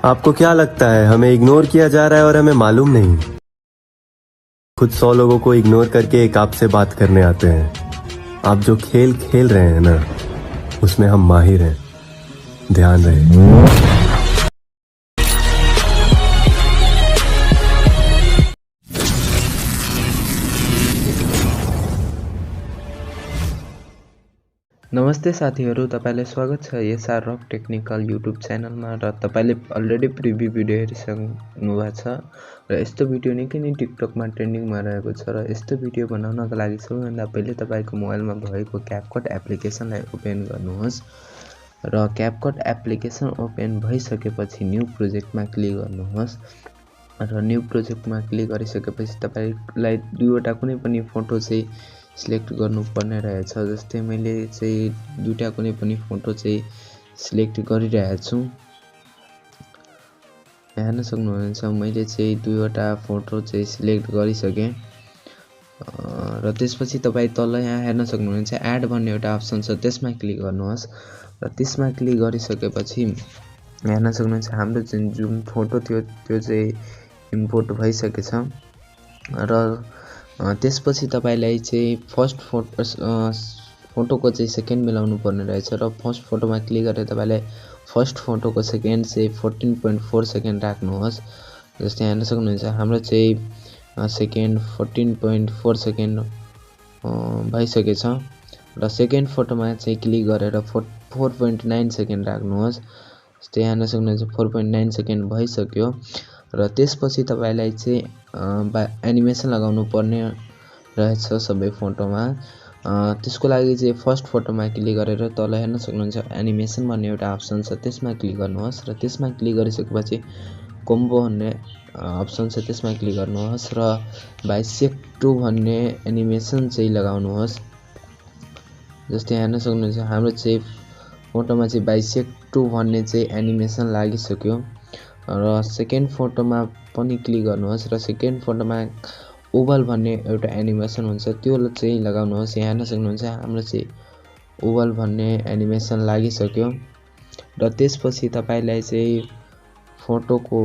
आपको क्या लगता है हमें इग्नोर किया जा रहा है और हमें मालूम नहीं? खुद 100 लोगों को इग्नोर करके एक आपसे बात करने आते हैं। आप जो खेल खेल रहे हैं ना, उसमें हम माहिर हैं। ध्यान रहे। नमस्ते साथीहरु, तपाईलाई स्वागत छ YsυTυṕ टेक्निकल युट्युब च्यानलमा र तपाईले अलरेडी प्रिभ्यू भिडियो हेरिसक्नु भएको छ र यस्तो भिडियो निकै नै टिकटकमा ट्रेन्डिङमा रहेको छ र यस्तो भिडियो बनाउनका लागि सबैभन्दा पहिले तपाईको मोबाइलमा भएको क्यापकट एप्लिकेसनलाई ओपन गर्नुहोस् र क्यापकट एप्लिकेसन ओपन भइसकेपछि न्यू प्रोजेक्टमा क्लिक गर्नुहोस् र न्यू प्रोजेक्टमा क्लिक गरिसकेपछि तपाईलाई दुईवटा कुनै पनि फोटो चाहिँ सिलेक्ट गर्नुपर्ने रहेछ। जस्तै मैले चाहिँ दुईटा कुनै पनि फोटो चाहिँ सिलेक्ट गरिरहेको छु। हेर्न सक्नुहुन्छ मैले चाहिँ दुईवटा फोटो चाहिँ सिलेक्ट गरिसके र त्यसपछि तपाई तल यहाँ हेर्न सक्नुहुन्छ एड भन्ने एउटा अप्सन छ, त्यसमा क्लिक गर्नुहोस् र त्यसमा क्लिक गरिसकेपछि हेर्न सक्नुहुन्छ हाम्रो जुन फोटो थियो त्यो चाहिँ इम्पोर्ट भइसकेछ र त्यसपछि तपाईलाई चाहिँ फर्स्ट फोटोको चाहिँ सेकेन्ड मिलाउनु पर्ने रहेछ र फर्स्ट फोटोमा क्लिक गरेर तपाईलाई फर्स्ट फोटोको सेकेन्ड चाहिँ 14.4 सेकेन्ड राख्नुहोस्। जस्तै हेर्न सक्नुहुन्छ हाम्रो चाहिँ सेकेन्ड 14.4 सेकेन्ड भइसकेछ र सेकेन्ड फोटोमा चाहिँ क्लिक गरेर 4.9 सेकेन्ड राख्नुहोस्। जस्तै हेर्न सक्नुहुन्छ 4.9 सेकेन्ड भइसक्यो र त्यसपछि तपाईलाई चाहिँ एनिमेसन लगाउनु पर्ने रहेछ सबै फोटोमा। त्यसको लागि चाहिँ फर्स्ट फोटोमा क्लिक गरेर तल हेर्न सक्नुहुन्छ एनिमेसन भन्ने एउटा अप्सन छ, त्यसमा क्लिक गर्नुहोस् र त्यसमा क्लिक गरिसकेपछि कम्बो भन्ने अप्सन छ, त्यसमा क्लिक गर्नुहोस् र YsυTυṕ भन्ने एनिमेसन चाहिँ लगाउनुहोस्। जस्तै हेर्न सक्नुहुन्छ हाम्रो चाहिँ फोटोमा चाहिँ YsυTυP भन्ने चाहिँ एनिमेसन लागिसक्यो र सेकेन्ड फोटोमा पनि क्लिक गर्नुहोस् र सेकेन्ड फोटोमा ओभल भन्ने एउटा एनिमेसन हुन्छ, त्यो चाहिँ लगाउनुहोस्। यहाँ हेर्न सक्नुहुन्छ हाम्रो चाहिँ ओभल भन्ने एनिमेसन लागिसक्यो र त्यसपछि तपाईलाई चाहिँ फोटोको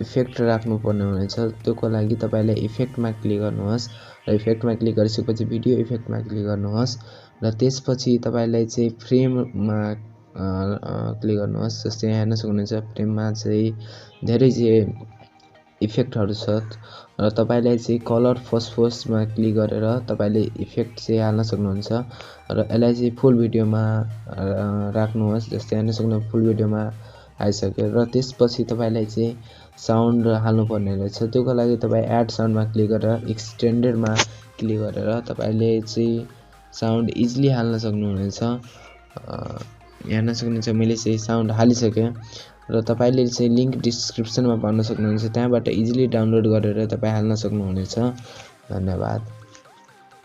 इफेक्ट राख्नु पर्ने हुनेछ। त्यसको लागि तपाईलाई इफेक्टमा क्लिक गर्नुहोस् र इफेक्टमा क्लिक गरिसकेपछि भिडियो इफेक्टमा क्लिक गर्नुहोस् र त्यसपछि तपाईलाई चाहिँ फ्रेममा क्लिक गर्नुहोस्। जस्तै यहाँ हेर्न सक्नुहुन्छ फ्रेममा चाहिँ धेरै चाहिँ इफेक्टहरु छ र तपाईलाई चाहिँ कलर फस्फोसमा क्लिक गरेर तपाईले इफेक्ट चाहिँ हाल्न सक्नुहुन्छ र यसलाई चाहिँ फुल भिडियोमा राख्नुहोस्। जस्तै हेर्न सक्नुहुन्छ फुल भिडियोमा आइसक्यो र त्यसपछि तपाईलाई चाहिँ साउन्ड हाल्नु पर्ने रहेछ। त्यसको लागि तपाई एड साउन्डमा क्लिक गरेर एक्सटेन्डेडमा क्लिक गरेर तपाईले चाहिँ साउन्ड इजिली हाल्न सक्नुहुनेछ। हेर्न सक्नुहुन्छ मैले चाहिँ साउन्ड हालिसके र तपाईले चाहिँ लिंक डिस्क्रिप्सनमा पाउन सक्नुहुन्छ, त्यहाँबाट इजिली डाउनलोड गरेर तपाई हाल्न सक्नुहुनेछ। धन्यवाद।